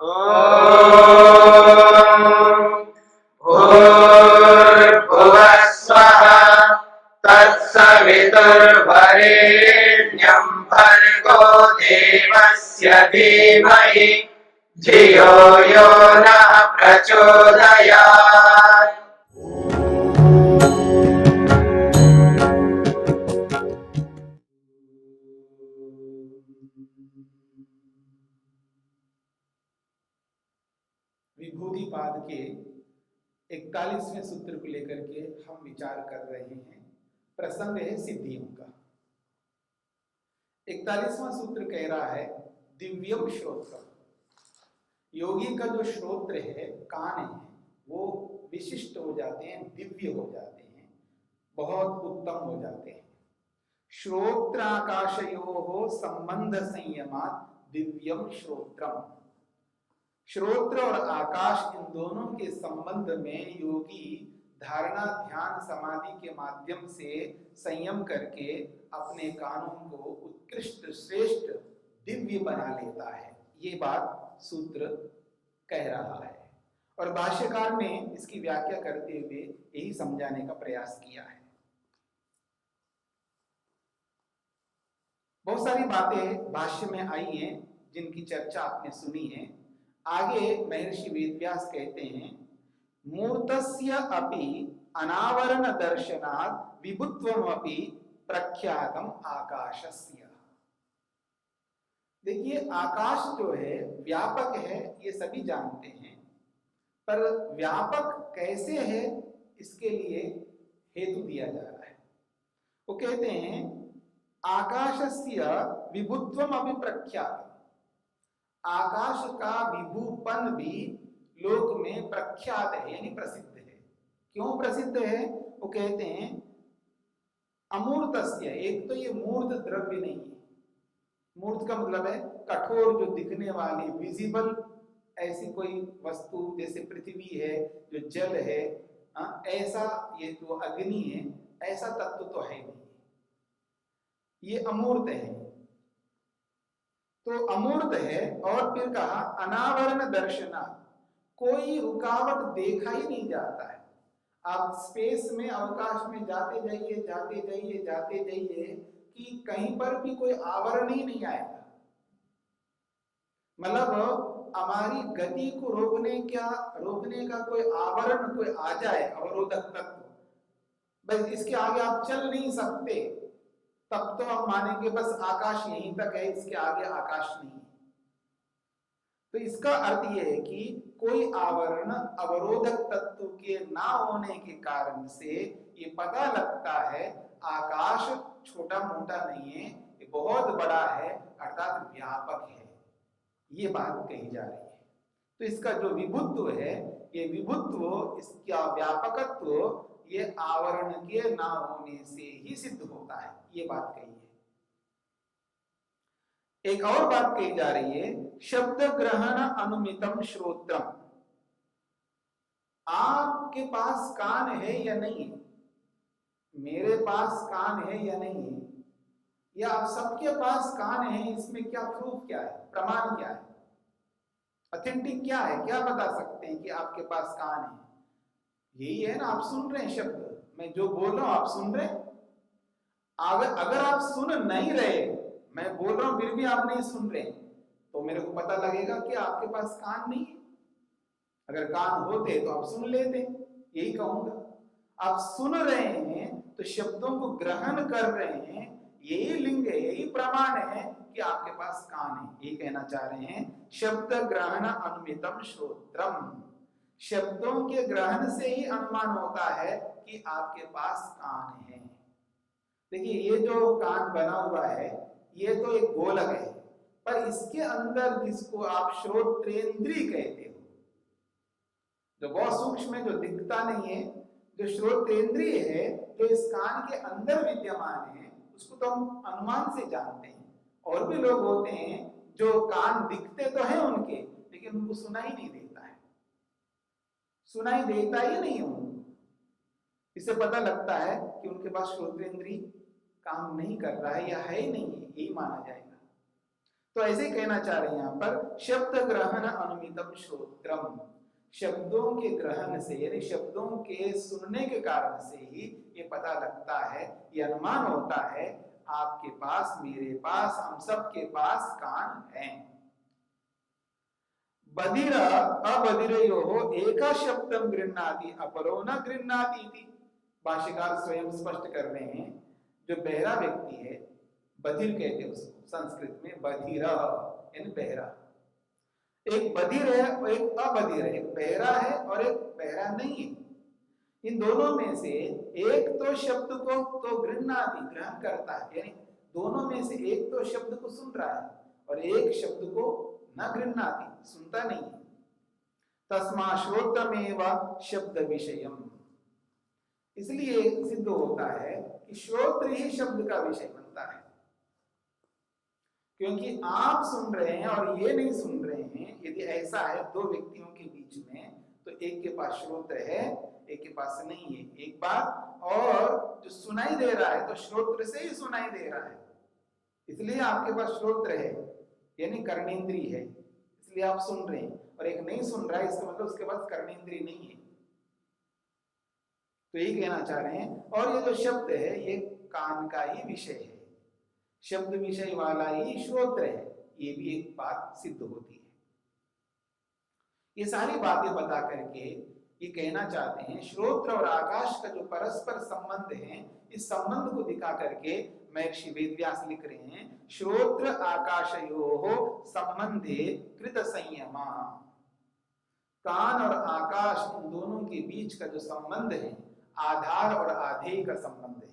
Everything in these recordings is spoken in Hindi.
भूर्भुवः स्वः तत्सवितुर्वरेण्यं भर्गो देवस्य धीमहि धियो यो नः प्रचोदयात्। विभूतिपाद के 41वें सूत्र को लेकर के हम विचार कर रहे हैं। प्रसंग है सिद्धियों का। 41वां सूत्र कह रहा है दिव्यम श्रोत्र। योगी का जो श्रोत्र है, कान है, वो विशिष्ट हो जाते हैं, दिव्य हो जाते हैं, बहुत उत्तम हो जाते हैं। श्रोत्राकाशयोः संबंध संयमात् दिव्यम श्रोत्रम। श्रोत्र और आकाश, इन दोनों के संबंध में योगी धारणा ध्यान समाधि के माध्यम से संयम करके अपने कानों को उत्कृष्ट श्रेष्ठ दिव्य बना लेता है। ये बात सूत्र कह रहा है और भाष्यकार ने इसकी व्याख्या करते हुए यही समझाने का प्रयास किया है। बहुत सारी बातें भाष्य में आई हैं जिनकी चर्चा आपने सुनी है। आगे महर्षि वेदव्यास कहते हैं मूर्तस्य अपि अनावरण दर्शनात् विभुत्वम अपि प्रख्यातम आकाशस्य। देखिए, आकाश जो है व्यापक है, ये सभी जानते हैं, पर व्यापक कैसे है इसके लिए हेतु दिया जा रहा है। वो कहते हैं आकाशस्य विभुत्वम अपि प्रख्यातम। आकाश का विभूपन भी लोक में प्रख्यात है, यानी प्रसिद्ध है। क्यों प्रसिद्ध है? वो कहते हैं अमूर्तस्य। एक तो ये मूर्त द्रव्य नहीं है। मूर्त का मतलब है कठोर, जो दिखने वाली, विजिबल ऐसी कोई वस्तु जैसे पृथ्वी है, जो जल है, ऐसा ये जो अग्नि है, ऐसा तत्व तो है नहीं, ये अमूर्त है। तो अमूर्त है। और फिर कहा अनावरण दर्शना, कोई रुकावट देखा ही नहीं जाता है। आप स्पेस में, अवकाश में जाते जाइए जाते जाइए जाते जाइए कि कहीं पर भी कोई आवरण ही नहीं आएगा। मतलब हमारी गति को रोकने का कोई आवरण कोई आ जाए, अवरोधक तत्व, बस इसके आगे आप चल नहीं सकते, तब तो हम मानेंगे बस आकाश यहीं तक है, इसके आगे आकाश नहीं। तो इसका अर्थ यह है कि कोई आवरण, अवरोधक तत्व के ना होने के कारण से ये पता लगता है आकाश छोटा मोटा नहीं है, ये बहुत बड़ा है, अर्थात व्यापक है। ये बात कही जा रही है। तो इसका जो विभुत्व है, ये विभुत्व, इसका व्यापकत्व, ये आवरण के ना होने से ही सिद्ध होता है। ये बात कही है। एक और बात कही जा रही है शब्द ग्रहण अनुमितम श्रोत्रम। आपके पास कान है या नहीं है, मेरे पास कान है या नहीं है, या आप सबके पास कान है, इसमें क्या प्रूफ, क्या है, प्रमाण क्या है, ऑथेंटिक क्या है, क्या बता सकते हैं कि आपके पास कान है? यही है ना, आप सुन रहे हैं शब्द, मैं जो बोल रहा हूं आप सुन रहे हैं। अगर आप सुन नहीं रहे, मैं बोल रहा हूं फिर भी आप नहीं सुन रहे, तो मेरे को पता लगेगा कि आपके पास कान नहीं है। अगर कान होते तो आप सुन लेते, यही कहूंगा। आप सुन रहे हैं तो शब्दों को ग्रहण कर रहे हैं, यही लिंग है, यही प्रमाण है कि आपके पास कान है। ये कहना चाह रहे हैं शब्द ग्रहण अनुमितम श्रोत्रम। शब्दों के ग्रहण से ही अनुमान होता है कि आपके पास कान है। देखिए, ये जो कान बना हुआ है, ये तो एक गोलक है, पर इसके अंदर जिसको आप श्रोत्रेंद्रिय कहते हो, जो बहुत सूक्ष्म है, जो दिखता नहीं है, जो श्रोत्रेंद्रिय है, जो इस कान के अंदर विद्यमान है, उसको तो हम अनुमान से जानते हैं। और भी लोग होते हैं जो कान दिखते तो हैं उनके, लेकिन उनको सुनाई नहीं देता है, सुनाई देता ही नहीं है उनको। इससे पता लगता है कि उनके पास श्रोत्रेंद्रिय काम नहीं कर रहा है या है ही नहीं है, यही माना जाएगा। तो ऐसे ही कहना चाह रहे हैं यहाँ पर, शब्द ग्रहण अनुमितम श्रोत्रम, शब्दों के ग्रहण से यानी शब्दों के सुनने के कारण से ही ये पता लगता है, ये अनुमान होता है आपके पास, मेरे पास, हम सब के पास कान हैं। बधिर अबधिरयोः एक शब्दम गृह्णाति अपरो न गृह्णाति इति। भाष्यकार स्वयं स्पष्ट कर रहे हैं, जो बहरा व्यक्ति है, बधिर कहते हैं उसको संस्कृत में, बधिर यानी बहरा। एक बधिर है और एक अबधिर है, एक बहरा है और एक बहरा नहीं है। इन दोनों में से एक तो शब्द को तो गृह्णाति ग्रहण करता है, यानी दोनों में से एक तो शब्द को सुन रहा है और एक शब्द को न गृह्णाति सुनता नहीं है। तस्मा श्रोत्रमेव शब्द विषयम, इसलिए सिद्ध होता है कि श्रोत्र ही शब्द का विषय बनता है, क्योंकि आप सुन रहे हैं और ये नहीं सुन रहे हैं। यदि ऐसा है दो व्यक्तियों के बीच में, तो एक के पास श्रोत्र है, एक के पास नहीं है, एक बात। और जो सुनाई दे रहा है तो श्रोत्र से ही सुनाई दे रहा है, इसलिए आपके पास श्रोत्र है यानी कर्णेंद्रिय है, इसलिए आप सुन रहे हैं। और एक नहीं सुन रहा है, इसका मतलब उसके पास कर्णेंद्रिय नहीं है। तो यही कहना चाह रहे हैं। और ये जो शब्द है ये कान का ही विषय है, शब्द विषय वाला ही श्रोत्र है, ये भी एक बात सिद्ध होती है। ये सारी बातें बता करके ये कहना चाहते हैं, श्रोत्र और आकाश का जो परस्पर संबंध है, इस संबंध को दिखा करके महर्षि वेदव्यास लिख रहे हैं, श्रोत्र आकाशयोः संबंधे कृत संयमा। कान और आकाश इन दोनों के बीच का जो संबंध है, आधार और आधेय का संबंध है।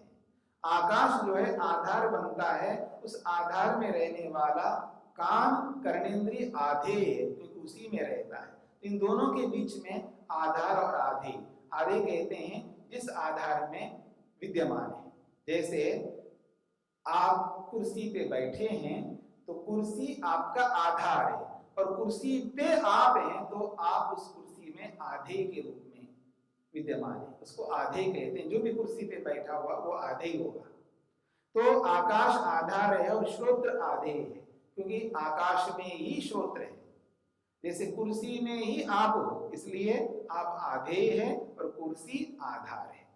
आकाश जो है आधार बनता है, उस आधार में रहने वाला कान कर्णेंद्रिय आधेय है, क्योंकि उसी में रहता है। इन दोनों के बीच में आधार और आधेय, आधेय कहते हैं जिस आधार में विद्यमान है। जैसे आप कुर्सी पे बैठे हैं तो कुर्सी आपका आधार है, और कुर्सी पे आप हैं तो आप उस कुर्सी में आधेय के रूप में विद्यमान है, उसको आधेय कहते हैं। जो भी कुर्सी पे बैठा हुआ वो आधेय होगा। तो आकाश आधार है और श्रोत्र आधेय है, क्योंकि आकाश में ही श्रोत्र है। जैसे कुर्सी में ही आप हो, इसलिए आप आधेय हैं और कुर्सी आधार है।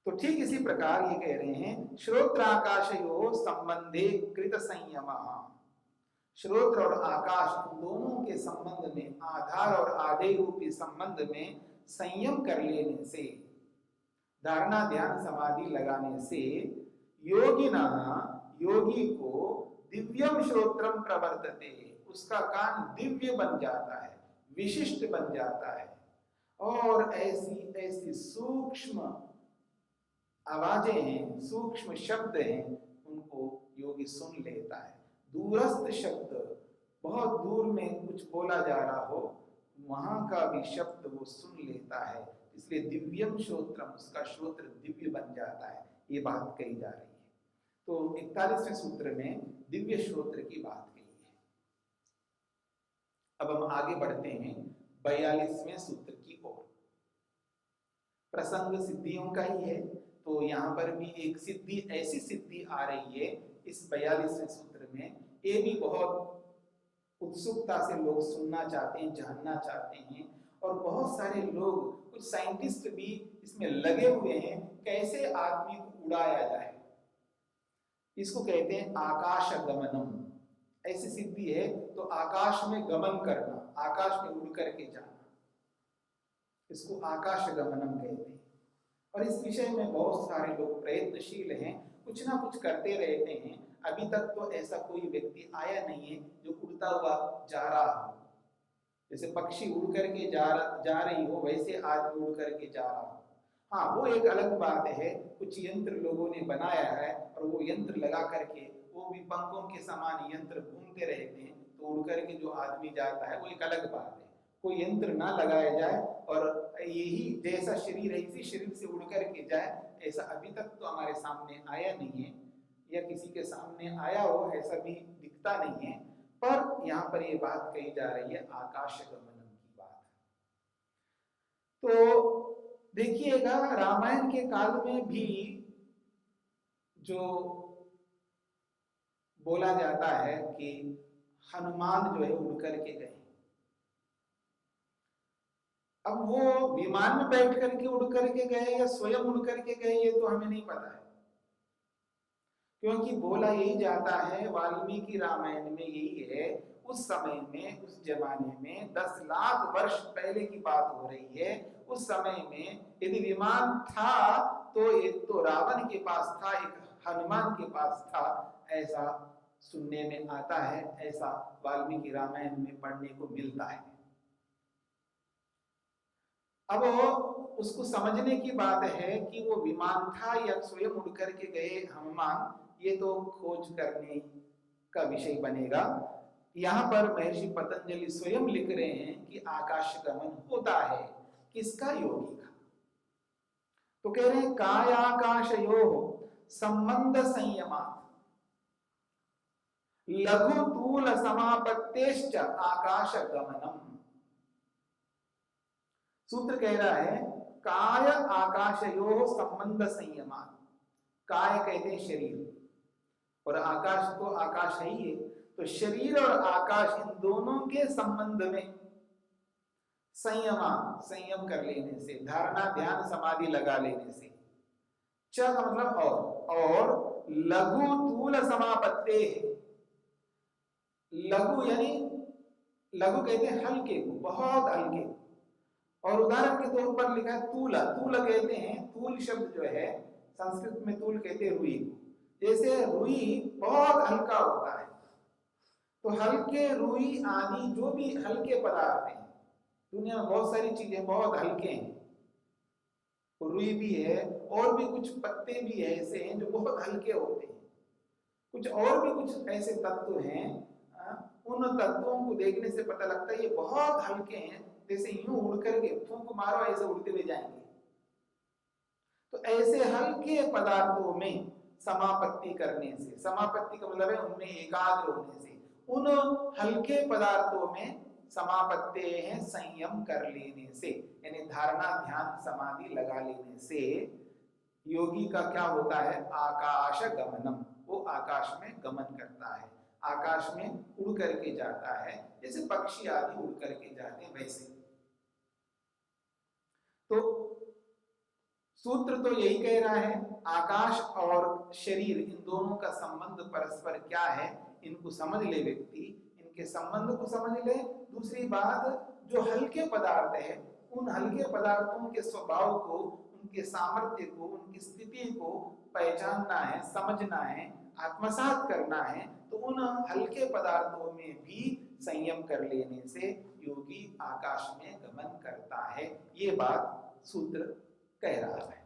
तो ठीक इसी प्रकार ये कह रहे हैं, श्रोत्र आकाशयोः संबंधे कृत संयमः। श्रोत्र और आकाश दोनों के संबंध में, आधार और आधेय रूपी संबंध में संयम कर लेने से, धारणा ध्यान समाधि लगाने से, योगिना योगी को दिव्यम श्रोत्रम प्रवर्तते, उसका कान दिव्य बन जाता है, विशिष्ट बन जाता है। और ऐसी ऐसी सूक्ष्म आवाजें हैं, सूक्ष्म शब्द हैं, उनको योगी सुन लेता है। दूरस्थ शब्द, बहुत दूर में कुछ बोला जा रहा हो, वहां का भी शब्द वो सुन लेता है, इसलिए दिव्यम श्रोत्रम, उसका श्रोत्र दिव्य बन जाता है। ये बात कही जा रही है। तो 41वें सूत्र में दिव्य श्रोत्र की बात कही है। अब हम आगे बढ़ते हैं 42वें सूत्र की ओर। प्रसंग सिद्धियों का ही है, तो यहाँ पर भी एक सिद्धि, ऐसी सिद्धि आ रही है इस 42वें सूत्र में। ये भी बहुत उत्सुकता से लोग सुनना चाहते हैं, जानना चाहते हैं, और बहुत सारे लोग, कुछ साइंटिस्ट भी इसमें लगे हुए हैं, कैसे आदमी को उड़ाया जाए। इसको कहते हैं आकाश गमनम। ऐसी सिद्धि है तो आकाश में गमन करना, आकाश में उड़ करके जाना, इसको आकाश गमनम कहते हैं। और इस विषय में बहुत सारे लोग प्रयत्नशील हैं, कुछ ना कुछ करते रहते हैं। अभी तक तो ऐसा कोई व्यक्ति आया नहीं है जो उड़ता हुआ जा रहा हो। जैसे पक्षी उड़ करके जा रही हो, वैसे आदमी उड़ करके जा रहा हो। हाँ, वो एक अलग बात है, कुछ यंत्र लोगों ने बनाया है और वो यंत्र लगा करके, वो भी पंखों के समान यंत्र घूमते रहते हैं, तो उड़ करके जो आदमी जाता है वो एक अलग बात है। कोई यंत्र ना लगाया जाए और यही जैसा शरीर है इसी शरीर से उड़ करके जाए, ऐसा अभी तक तो हमारे सामने आया नहीं है, या किसी के सामने आया हो ऐसा भी दिखता नहीं है। पर यहाँ पर ये बात कही जा रही है आकाश गमनम की बात। तो देखिएगा, रामायण के काल में भी जो बोला जाता है कि हनुमान जो है उड़ करके गए। अब वो विमान में बैठ करके उड़ करके गए या स्वयं उड़ करके गए ये तो हमें नहीं पता है, क्योंकि बोला यही जाता है, वाल्मीकि रामायण में यही है, उस समय में, उस जमाने में 10 लाख वर्ष पहले की बात हो रही है। उस समय में यदि विमान था तो एक तो रावण के पास था, एक हनुमान के पास था, ऐसा सुनने में आता है, ऐसा वाल्मीकि रामायण में पढ़ने को मिलता है। अब उसको समझने की बात है कि वो विमान था या स्वयं उड़ करके गए हनुमान, ये तो खोज करने का विषय बनेगा। यहां पर महर्षि पतंजलि स्वयं लिख रहे हैं कि आकाश गमन होता है, किसका? योगी का। तो कह रहे हैं कायाकाशयोः संबंध संयमात् लघु तूल समापत्तेश्च आकाश गमनम। सूत्र कह रहा है काय आकाशयोः संबंध संयमात्। काय कहते हैं शरीर, और आकाश तो आकाश है ही है, तो शरीर और आकाश इन दोनों के संबंध में संयम कर लेने से, धारणा ध्यान समाधि लगा लेने से, च का मतलब और लघु तूल समापत्ते। लघु यानी लघु कहते हैं हल्के को, बहुत हल्के। और उदाहरण के तौर पर लिखा है तूला। तूल कहते हैं, तूल शब्द जो है संस्कृत में तूल कहते हैं रुई को। जैसे रुई बहुत हल्का होता है, तो हल्के रुई आदि जो भी हल्के पदार्थ हैं, दुनिया में बहुत सारी चीजें बहुत हल्के हैं, रुई भी है और भी कुछ पत्ते भी है ऐसे हैं जो बहुत हल्के होते हैं, कुछ और भी कुछ ऐसे तत्व हैं, उन तत्वों को देखने से पता लगता है ये बहुत हल्के हैं, जैसे यूं उड़ करके फूंक मारो ऐसे उड़ते हुए जाएंगे। तो ऐसे हल्के पदार्थों में समापत्ति करने से, समापत्ति का मतलब है उनमें एकाग्र होने से, उन हल्के पदार्थों में समापत्ति है संयम कर लेने से, यानी धारणा ध्यान समाधि लगा लेने से योगी का क्या होता है? आकाश गमनम। वो आकाश में गमन करता है, आकाश में उड़ करके जाता है, जैसे पक्षी आदि उड़ करके जाते हैं वैसे। तो सूत्र तो यही कह रहा है, आकाश और शरीर इन दोनों का संबंध परस्पर क्या है, इनको समझ ले व्यक्ति, इनके संबंध को समझ ले। दूसरी बात, जो हल्के पदार्थ है, उन हल्के पदार्थों के स्वभाव को, उनके सामर्थ्य को, उनकी स्थिति को पहचानना है, समझना है, आत्मसात करना है। तो उन हल्के पदार्थों में भी संयम कर लेने से योगी आकाश में गमन करता है। ये बात सूत्र कह रहा है।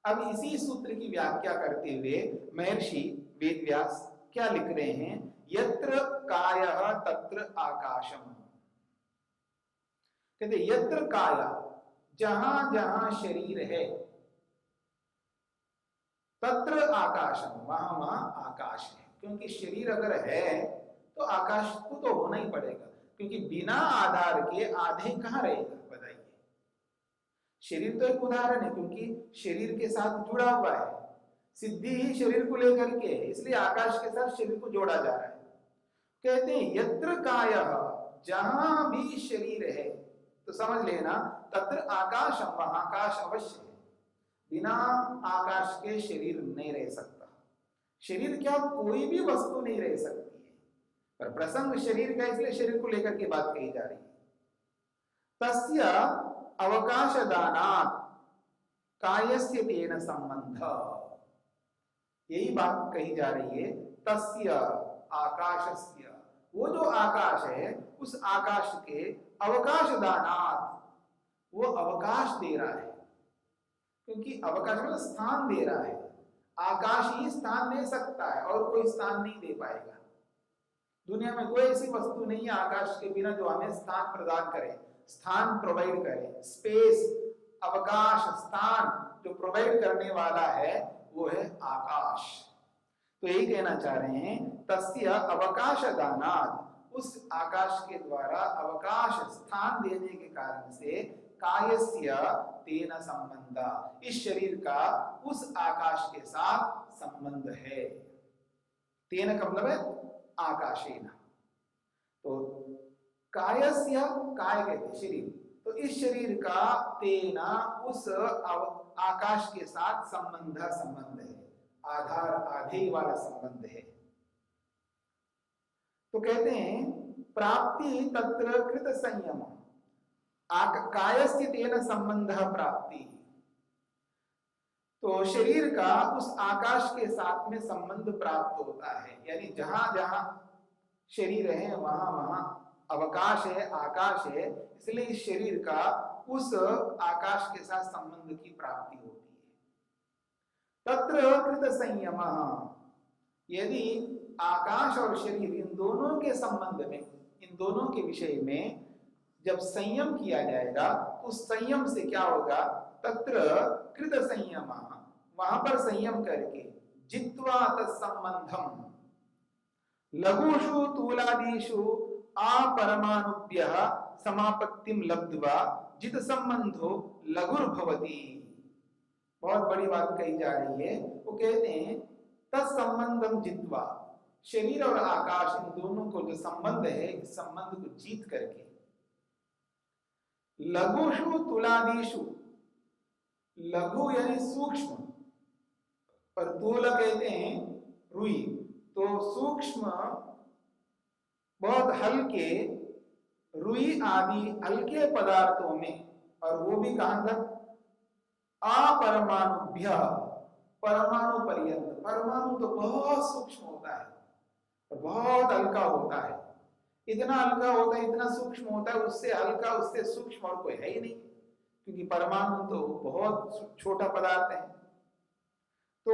अब इसी सूत्र की व्याख्या करते हुए महर्षि वेदव्यास क्या लिख रहे हैं? यत्र कायः तत्र आकाशम। कहते यत्र काया, जहां जहां शरीर है, तत्र आकाशम, वहां वहां आकाश है। क्योंकि शरीर अगर है तो आकाश को तो होना ही पड़ेगा, क्योंकि बिना आधार के आधे कहां रहेगा बताइए। शरीर तो एक उदाहरण है, क्योंकि शरीर के साथ जुड़ा हुआ है, सिद्धि ही शरीर को लेकर के है, इसलिए आकाश के साथ शरीर को जोड़ा जा रहा है। कहते हैं यत्र कायः, जहां भी शरीर है, तो समझ लेना तत्र आकाशम, वहां आकाश अवश्य है। बिना आकाश के शरीर नहीं रह सकता। शरीर क्या, कोई भी वस्तु नहीं रह सकती है, पर प्रसंग शरीर का, इसलिए शरीर को लेकर के बात कही जा रही है। तस्य अवकाश दानात् कायस्य तेन संबंध, यही बात कही जा रही है। तस्य आकाशस्य, वो जो आकाश है, उस आकाश के अवकाश दानात्, वो अवकाश दे रहा है। क्योंकि अवकाश मतलब स्थान दे रहा है, आकाश ही स्थान दे सकता है और कोई स्थान नहीं दे पाएगा। दुनिया में कोई ऐसी वस्तु नहीं है आकाश के बिना जो हमें स्थान प्रदान करे, स्थान प्रोवाइड करे। स्पेस, अवकाश, स्थान जो प्रोवाइड करने वाला है वो है आकाश। तो यही कहना चाह रहे हैं, तस्य अवकाश दानात्, उस आकाश के द्वारा अवकाश स्थान देने के कारण से कायस्य तेन संबंध, इस शरीर का उस आकाश के साथ संबंध है। तेन का मतलब है आकाशेन। तो कायस्य, काय कहते शरीर, तो इस शरीर का तेना उस आकाश के साथ संबंध है, आधार आधेय वाला संबंध है। तो कहते हैं प्राप्ति तत्र कृत संयम, कायस्य तेन संबंध प्राप्ति। तो शरीर का उस आकाश के साथ में संबंध प्राप्त होता है, यानी जहां जहां शरीर है वहां वहां अवकाश है, आकाश है, इसलिए इस शरीर का उस आकाश के साथ संबंध की प्राप्ति होती है। तत्र कृत संयम, यदि आकाश और शरीर इन दोनों के संबंध में, इन दोनों के विषय में जब संयम किया जाएगा, उस संयम से क्या होगा, तत्र कृत संयम, वहां पर संयम करके जित्वा तत्संबंधम लघुषु तूलादिषु अपरमाणुभ्यः समापत्तिम लब्ध्वा जित संबंधो लघुर्भवति। बहुत बड़ी बात कही जा रही है। वो कहते हैं तत्संबंधम जित्वा, शरीर और आकाश इन दोनों को जो संबंध है, इस संबंध को जीत करके लघुषु तुलादिषु, लघु यानी सूक्ष्म और तूल कहते हैं रुई, तो सूक्ष्म बहुत हल्के रुई आदि हल्के पदार्थों में, और वो भी कहां तक, अपरमाणुभ्य, परमाणु पर्यंत। परमाणु तो बहुत सूक्ष्म होता है, बहुत हल्का होता है, इतना हल्का होता है, इतना सूक्ष्म होता है, उससे हल्का उससे सूक्ष्म और कोई है ही नहीं, क्योंकि परमाणु तो बहुत छोटा पदार्थ है। तो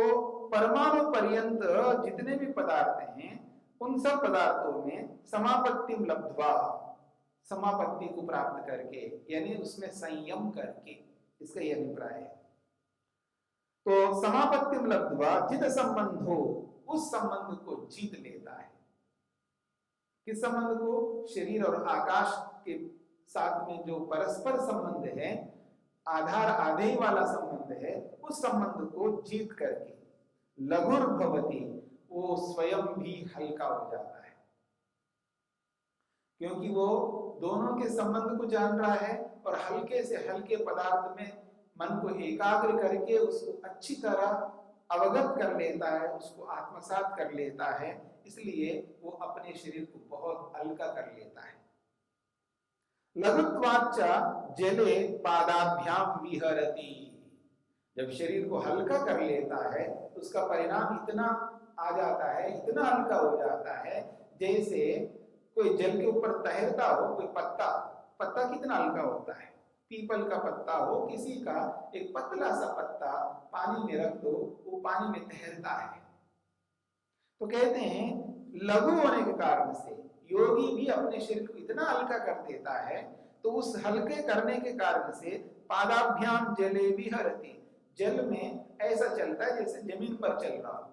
परमाणु पर्यंत जितने भी पदार्थ हैं, उन सब पदार्थों में समापत्तिम लब्ध्वा, समापत्ति को प्राप्त करके, यानी उसमें संयम करके, इसका यह अभिप्राय है। तो समापत्तिम लब्ध्वा जित संबंधो, उस संबंध को जीत लेता है। किस संबंध को, शरीर और आकाश के साथ में जो परस्पर संबंध है, आधार आधेय वाला संबंध है, उस संबंध को जीत करके लघुर भवति, वो स्वयं भी हल्का हो जाता है, क्योंकि वो दोनों के संबंध को जान रहा है और हल्के से हल्के पदार्थ में मन को एकाग्र करके उसको अच्छी तरह अवगत कर लेता है, उसको आत्मसात कर लेता है, इसलिए वो अपने शरीर को बहुत हल्का कर लेता है। लघुत्वाच्च जले पादाभ्याम विहरति, जब शरीर को हल्का कर लेता है तो उसका परिणाम इतना आ जाता है, इतना हल्का हो जाता है, जैसे कोई जल के ऊपर तैरता हो कोई पत्ता। पत्ता कितना हल्का होता है, पीपल का पत्ता हो, किसी का एक पतला सा पत्ता पानी में रख दो, वो पानी में तैरता है। तो कहते हैं लघु होने के कारण से योगी भी अपने शरीर को इतना हल्का कर देता है, तो उस हल्के करने के कारण से पादाभ्याम जले विहरति, जल में ऐसा चलता है जैसे जमीन पर चल रहा हो,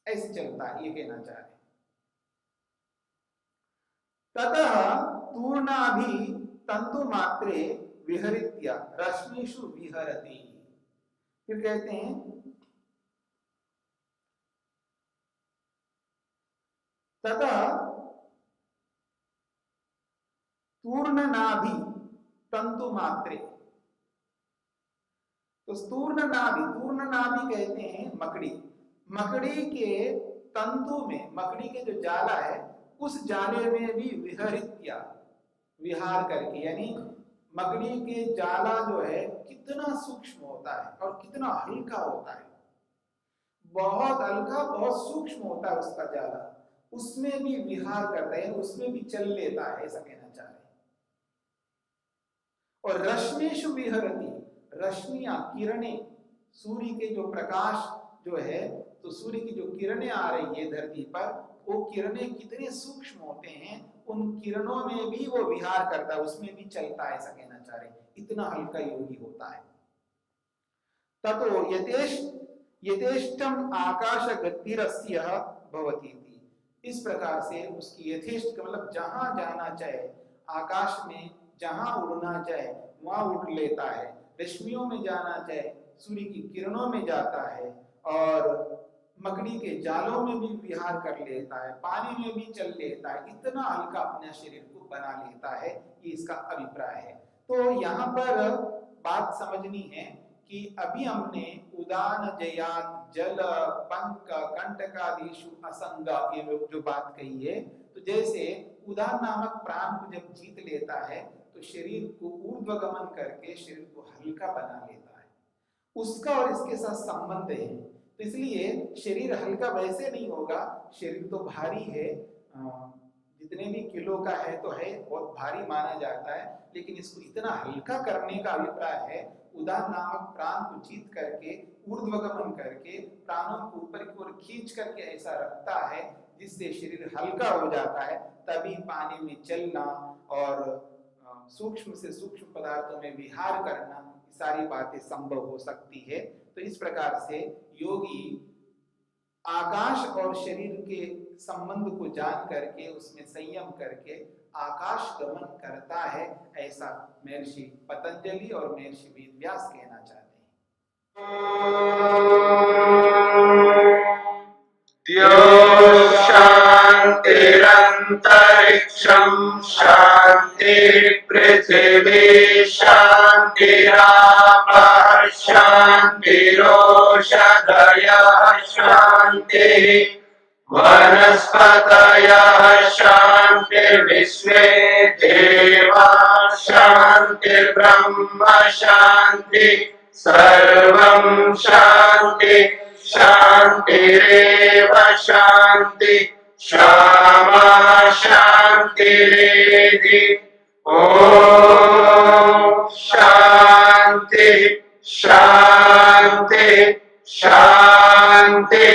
ऐसे चलता है, ये कहना चाह रहे। ततः तूर्णाभि तंतु मात्रे विहरित्य रश्मिषु विहरति। फिर कहते हैं ततः तूर्णनाभि तंतु मात्रे, तो तूर्णनाभि कहते हैं मकड़ी, मकड़ी के तंतु में, मकड़ी के जो जाला है उस जाले में भी विहरित्या, विहार करके, यानी मकड़ी के जाला जो है कितना सूक्ष्म होता है और कितना हल्का होता है, बहुत हल्का बहुत सूक्ष्म होता है उसका जाला, उसमें भी विहार करता है, उसमें भी चल लेता है, ऐसा कहना चाह रहे हैं। और रश्मिषु विहरति, रश्मियां, किरणें, सूर्य के जो प्रकाश जो है, तो सूर्य की जो किरणें आ रही है धरती पर, वो किरणें कितने सूक्ष्म होते हैं, उन किरणों में भी वो विहार करता है, उसमें भी चलता है, ऐसा कहना चाह रहे हैं, इतना हल्का योगी होता है। ततो यथेष्टम आकाश गतिरस्य भवति, इस प्रकार से उसकी यथेष्ट मतलब जहां जाना चाहे, आकाश में जहां उड़ना चाहे वहां उड़ लेता है, रश्मियों में जाना चाहे सूर्य की किरणों में जाता है, और मकड़ी के जालों में भी विहार कर लेता है, पानी में भी चल लेता है, इतना हल्का अपने शरीर को बना लेता है, ये इसका अभिप्राय है। तो यहाँ पर बात समझनी है कि अभी हमने उदान जयात जल पंक कंटकादिषु असंग ये जो बात कही है, तो जैसे उदान नामक प्राण को जब जीत लेता है तो शरीर को ऊर्ध्वगमन करके शरीर को हल्का बना लेता है, उसका और इसके साथ संबंध है। तो इसलिए शरीर हल्का वैसे नहीं होगा, शरीर तो भारी है, जितने भी किलो का है तो है, बहुत भारी माना जाता है, लेकिन इसको इतना हल्का करने का अभिप्राय है, उदान नामक प्राण को जीत करके ऊर्ध्वगमन करके प्राणों को ऊपर की ओर खींच करके ऐसा रखता है जिससे शरीर हल्का हो जाता है, तभी पानी में चलना और सूक्ष्म से सूक्ष्म पदार्थों में विहार करना, सारी बातें संभव हो सकती है। तो इस प्रकार से योगी आकाश और शरीर के संबंध को जान करके उसमें संयम करके आकाश गमन करता है, ऐसा महर्षि पतंजलि और महर्षि वेदव्यास कहना चाहते हैं। शांतिरंतरिक्षं शांति पृथिवी शांतिरापः शांतिरोषधयः शांतिः वनस्पतयः शांतिर्विश्वे देवाः शांतिर्ब्रह्म शांति सर्वं शांति शांतिरेव शांति क्षमा शांतिरेधि। ओम शांति शांति शांति।